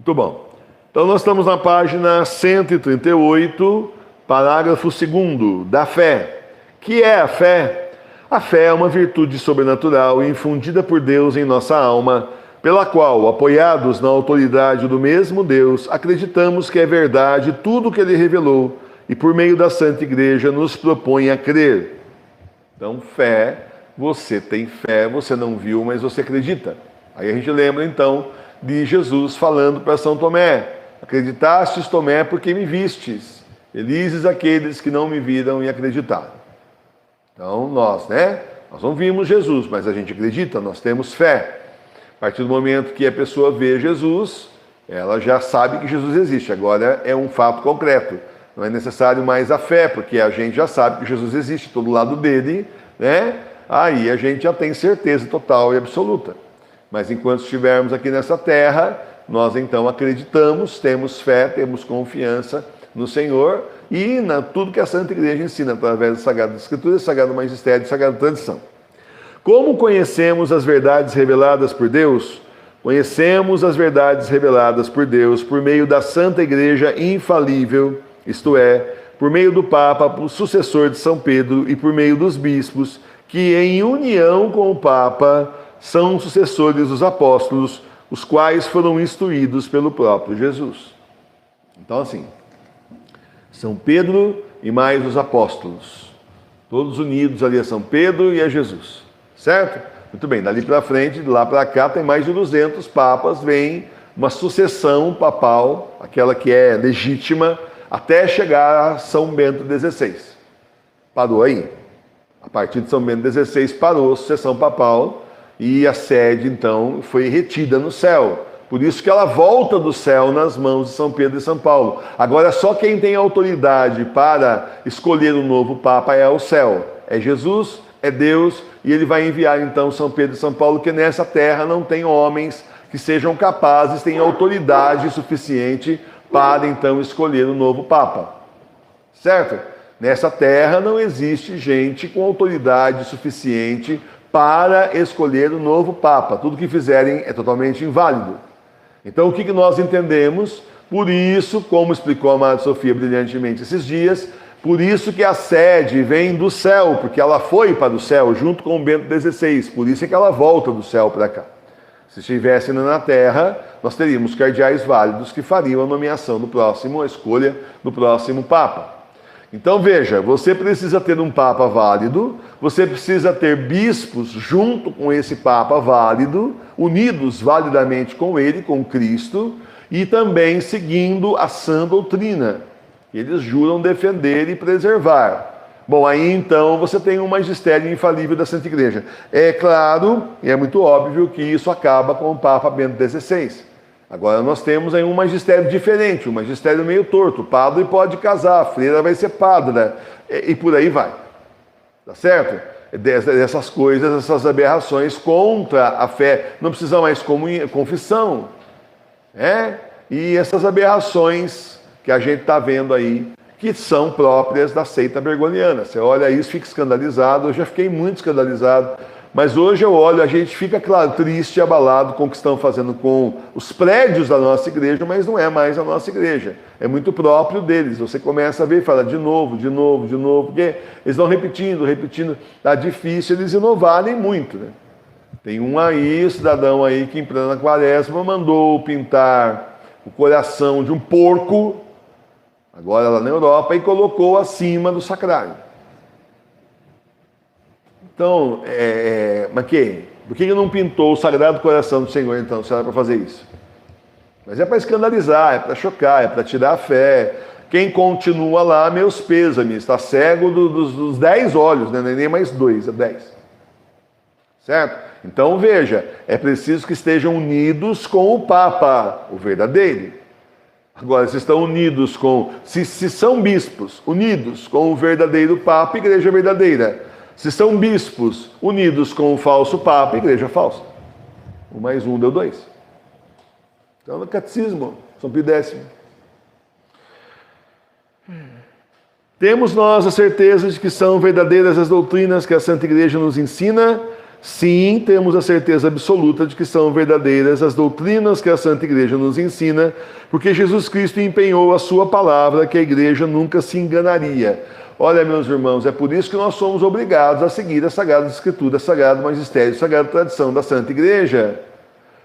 Muito bom. Então nós estamos na página 138, parágrafo 2º, da fé. Que é a fé? A fé é uma virtude sobrenatural infundida por Deus em nossa alma, pela qual, apoiados na autoridade do mesmo Deus, acreditamos que é verdade tudo o que Ele revelou e por meio da Santa Igreja nos propõe a crer. Então, fé, você tem fé, você não viu, mas você acredita. Aí a gente lembra então de Jesus falando para São Tomé: acreditastes, Tomé, porque me vistes. Felizes aqueles que não me viram e acreditaram. Então nós não vimos Jesus, mas a gente acredita, nós temos fé. A partir do momento que a pessoa vê Jesus, ela já sabe que Jesus existe. Agora é um fato concreto. Não é necessário mais a fé, porque a gente já sabe que Jesus existe, todo lado dele, Aí a gente já tem certeza total e absoluta. Mas enquanto estivermos aqui nessa terra, nós então acreditamos, temos fé, temos confiança no Senhor e na tudo que a Santa Igreja ensina através da Sagrada Escritura, Sagrado Magistério e Sagrada Tradição. Como conhecemos as verdades reveladas por Deus? Conhecemos as verdades reveladas por Deus por meio da Santa Igreja infalível, isto é, por meio do Papa, o sucessor de São Pedro, e por meio dos bispos, que em união com o Papa são sucessores dos apóstolos, os quais foram instruídos pelo próprio Jesus. Então assim, São Pedro e mais os apóstolos, todos unidos ali a São Pedro e a Jesus, certo? Muito bem, dali para frente, de lá para cá, tem mais de 200 papas, vem uma sucessão papal, aquela que é legítima, até chegar a São Bento XVI. Parou aí. A partir de São Bento XVI parou a sucessão papal e a sede, então, foi retida no céu. Por isso que ela volta do céu nas mãos de São Pedro e São Paulo. Agora, só quem tem autoridade para escolher o novo Papa é o céu. É Jesus, é Deus, e ele vai enviar, então, São Pedro e São Paulo, que nessa terra não tem homens que sejam capazes, tenham autoridade suficiente para, então, escolher o novo Papa. Certo? Nessa terra não existe gente com autoridade suficiente para escolher o novo Papa. Tudo que fizerem é totalmente inválido. Então, o que nós entendemos? Por isso, como explicou a Madre Sofia brilhantemente esses dias, por isso que a sede vem do céu, porque ela foi para o céu junto com o Bento XVI. Por isso é que ela volta do céu para cá. Se estivesse na terra, nós teríamos cardeais válidos que fariam a nomeação do próximo, a escolha do próximo Papa. Então veja, você precisa ter um Papa válido, você precisa ter bispos junto com esse Papa válido, unidos validamente com ele, com Cristo, e também seguindo a sã doutrina, que eles juram defender e preservar. Bom, aí então você tem um magistério infalível da Santa Igreja. É claro, e é muito óbvio que isso acaba com o Papa Bento XVI. Agora nós temos aí um magistério diferente, um magistério meio torto. Padre pode casar, a freira vai ser padre, e por aí vai. Tá certo? Dessas coisas, essas aberrações contra a fé. Não precisa mais confissão. E essas aberrações que a gente está vendo aí, que são próprias da seita bergoniana. Você olha isso, fica escandalizado. Eu já fiquei muito escandalizado. Mas hoje eu olho, a gente fica, claro, triste e abalado com o que estão fazendo com os prédios da nossa igreja, mas não é mais a nossa igreja. É muito próprio deles. Você começa a ver e fala de novo, porque eles vão repetindo. Está difícil eles inovarem muito, né? Tem um aí, cidadão aí, que em plena quaresma mandou pintar o coração de um porco, agora lá na Europa, e colocou acima do sacrário. Então, mas por que ele não pintou o Sagrado Coração do Senhor, então, se era para fazer isso? Mas é para escandalizar, é para chocar, é para tirar a fé. Quem continua lá, meus pêsames, está cego dos 10 olhos, né? Nem mais 2, é 10. Certo? Então, veja, é preciso que estejam unidos com o Papa, o verdadeiro. Agora, se estão unidos com... Se são bispos unidos com o verdadeiro Papa, igreja verdadeira. Se são bispos unidos com o falso Papa, igreja falsa. 1 mais 1 deu 2. Então, no Catecismo, São Pio X. Temos nós a certeza de que são verdadeiras as doutrinas que a Santa Igreja nos ensina, Sim, temos a certeza absoluta de que são verdadeiras as doutrinas que a Santa Igreja nos ensina, porque Jesus Cristo empenhou a sua palavra que a Igreja nunca se enganaria. Olha, meus irmãos, é por isso que nós somos obrigados a seguir a Sagrada Escritura, Sagrado Magistério, Sagrada Tradição da Santa Igreja.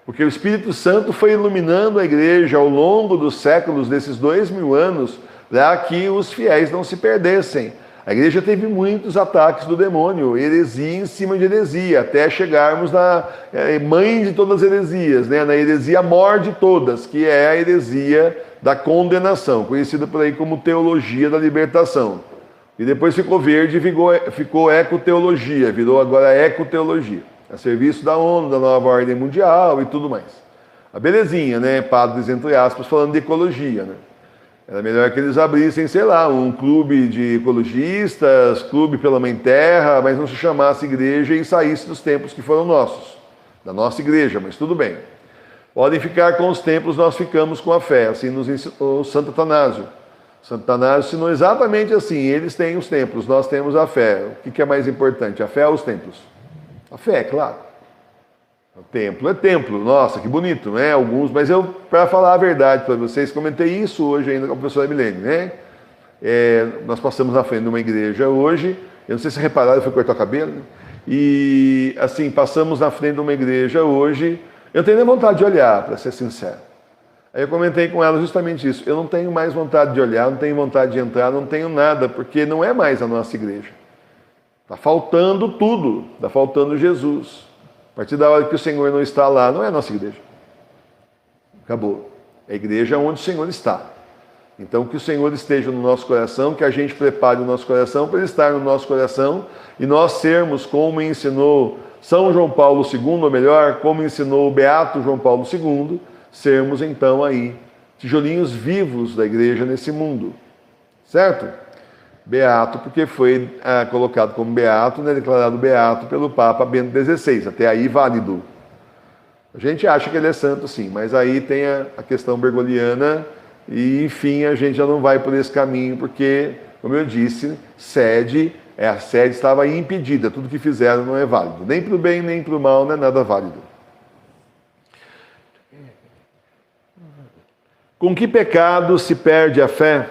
Porque o Espírito Santo foi iluminando a Igreja ao longo dos séculos, desses 2000 anos, para que os fiéis não se perdessem. A Igreja teve muitos ataques do demônio, heresia em cima de heresia, até chegarmos na mãe de todas as heresias, né? Na heresia maior de todas, que é a heresia da condenação, conhecida por aí como teologia da libertação. E depois ficou verde e ficou ecoteologia, virou agora ecoteologia, a serviço da ONU, da nova ordem mundial e tudo mais. A belezinha, né? Padres, entre aspas, falando de ecologia, né? Era melhor que eles abrissem, sei lá, um clube de ecologistas, clube pela Mãe Terra, mas não se chamasse igreja e saísse dos templos que foram nossos, da nossa igreja, mas tudo bem. Podem ficar com os templos, nós ficamos com a fé, assim nos ensinou Santo Atanásio. Santo Atanásio ensinou exatamente assim, eles têm os templos, nós temos a fé. O que é mais importante, a fé ou os templos? A fé, claro. O templo é templo, nossa, que bonito, né? Alguns, mas eu, para falar a verdade para vocês, comentei isso hoje ainda com a professora Milene, né? Nós passamos na frente de uma igreja hoje, eu não sei se repararam, eu fui cortar o cabelo, né? E assim, passamos na frente de uma igreja hoje, eu não tenho nem vontade de olhar, para ser sincero. Aí eu comentei com ela justamente isso, eu não tenho mais vontade de olhar, não tenho vontade de entrar, não tenho nada, porque não é mais a nossa igreja. Está faltando tudo, está faltando Jesus. A partir da hora que o Senhor não está lá, não é a nossa igreja. Acabou. É a igreja onde o Senhor está. Então, que o Senhor esteja no nosso coração, que a gente prepare o nosso coração para ele estar no nosso coração e nós sermos, como ensinou São João Paulo II, ou melhor, como ensinou o Beato João Paulo II, sermos então aí tijolinhos vivos da igreja nesse mundo. Certo? Beato, porque foi colocado como beato, né, declarado beato pelo Papa Bento XVI, até aí válido. A gente acha que ele é santo sim, mas aí tem a questão bergoliana e enfim, a gente já não vai por esse caminho, porque, como eu disse, a sede estava impedida, tudo que fizeram não é válido, nem para o bem nem para o mal, não é nada válido. Com que pecado se perde a fé?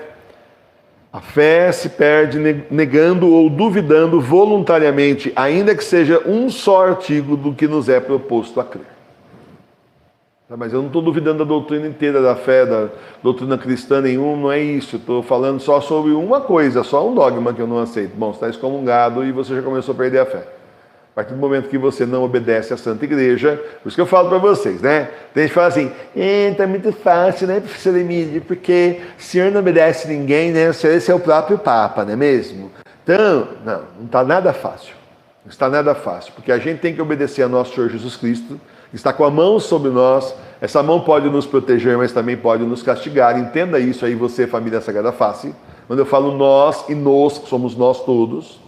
A fé se perde negando ou duvidando voluntariamente, ainda que seja um só artigo do que nos é proposto a crer. Mas eu não estou duvidando da doutrina inteira da fé, da doutrina cristã nenhuma, não é isso. Estou falando só sobre uma coisa, só um dogma que eu não aceito. Bom, você está excomungado e você já começou a perder a fé. A partir do momento que você não obedece à Santa Igreja, por isso que eu falo para vocês, né? Tem gente que fala assim, tá muito fácil, né, professor Emílio, porque o senhor não obedece ninguém, né? O senhor é o próprio Papa, não é mesmo? Então, não está nada fácil. Não está nada fácil, porque a gente tem que obedecer a nosso Senhor Jesus Cristo, que está com a mão sobre nós. Essa mão pode nos proteger, mas também pode nos castigar. Entenda isso aí, você, família Sagrada Face. Quando eu falo nós e nos, somos nós todos.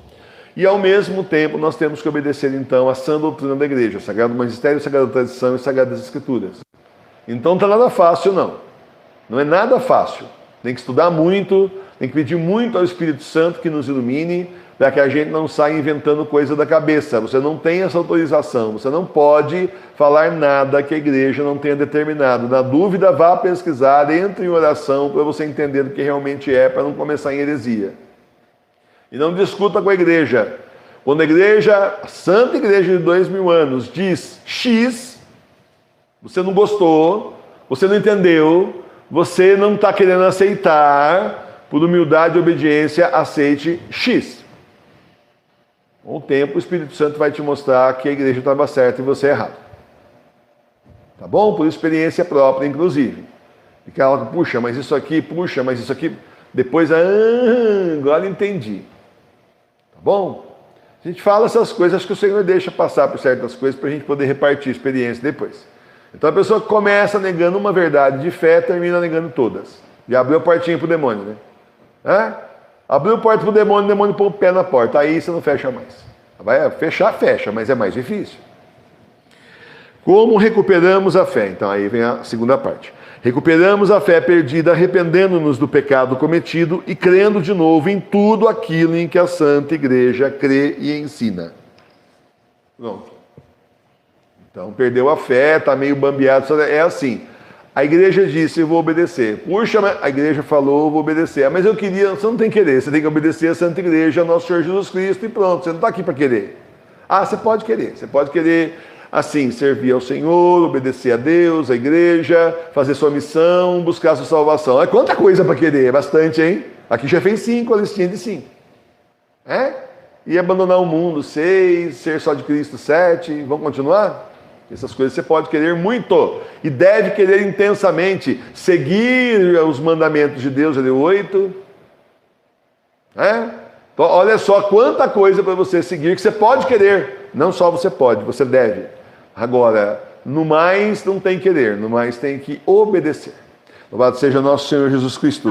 E ao mesmo tempo nós temos que obedecer então à sã doutrina da igreja, Sagrado Magistério, Sagrada Tradição e Sagradas Escrituras. Então não está nada fácil não. Não é nada fácil. Tem que estudar muito, tem que pedir muito ao Espírito Santo que nos ilumine, para que a gente não saia inventando coisa da cabeça. Você não tem essa autorização, você não pode falar nada que a igreja não tenha determinado. Na dúvida, vá pesquisar, entre em oração para você entender o que realmente é, para não começar em heresia. E não discuta com a igreja. Quando a igreja, a Santa Igreja de 2000 anos, diz X, você não gostou, você não entendeu, você não está querendo aceitar, por humildade e obediência, aceite X. Com o tempo, o Espírito Santo vai te mostrar que a igreja estava certa e você errado. Tá bom? Por experiência própria, inclusive. Fica ela, puxa, mas isso aqui. Depois, agora entendi. Tá bom? A gente fala essas coisas, acho que o Senhor deixa passar por certas coisas para a gente poder repartir experiência depois. Então a pessoa começa negando uma verdade de fé, termina negando todas. Já abriu a portinha para o demônio, né? Abriu a porta para o demônio põe o pé na porta. Aí você não fecha mais. Vai fechar, fecha, mas é mais difícil. Como recuperamos a fé? Então aí vem a segunda parte. Recuperamos a fé perdida, arrependendo-nos do pecado cometido e crendo de novo em tudo aquilo em que a Santa Igreja crê e ensina. Pronto. Então perdeu a fé, está meio bambeado. É assim. A igreja disse, eu vou obedecer. Puxa, a igreja falou, eu vou obedecer. Mas eu queria, você não tem que querer, você tem que obedecer a Santa Igreja, ao nosso Senhor Jesus Cristo e pronto, você não está aqui para querer. Ah, você pode querer, assim, servir ao Senhor, obedecer a Deus, a igreja, fazer sua missão, buscar sua salvação. É quanta coisa para querer, é bastante, hein? Aqui já fez 5, a listinha de 5. E abandonar o mundo, 6, ser só de Cristo, 7, vamos continuar? Essas coisas você pode querer muito e deve querer intensamente. Seguir os mandamentos de Deus, ele 8. Então, olha só quanta coisa para você seguir que você pode querer. Não só você pode, você deve. Agora, no mais não tem querer, no mais tem que obedecer. Louvado seja nosso Senhor Jesus Cristo.